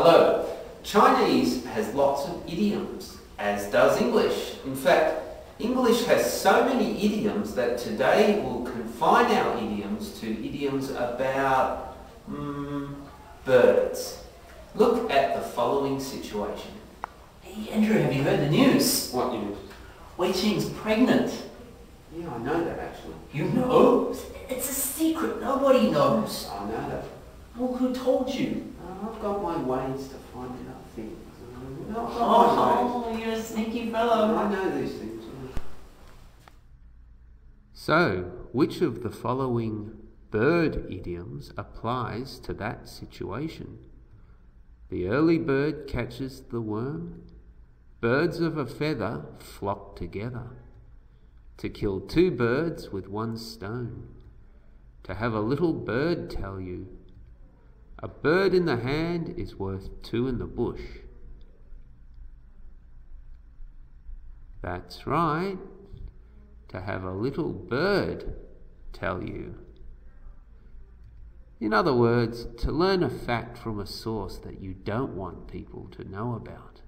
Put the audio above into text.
Hello. Chinese has lots of idioms, as does English. In fact, English has so many idioms that today we'll confine our idioms to idioms about birds. Look at the following situation. Hey Andrew, have you heard the news? What news? Wei Qing's pregnant. Yeah, I know that actually. You know? It's a secret. Nobody knows. I know that. Well, who told you? I've got my ways to find out things. Oh, you're a sneaky fellow. I know these things. So, which of the following bird idioms applies to that situation? The early bird catches the worm. Birds of a feather flock together. To kill two birds with one stone. To have a little bird tell you. A bird in the hand is worth two in the bush. That's right. To have a little bird tell you. In other words, to learn a fact from a source that you don't want people to know about.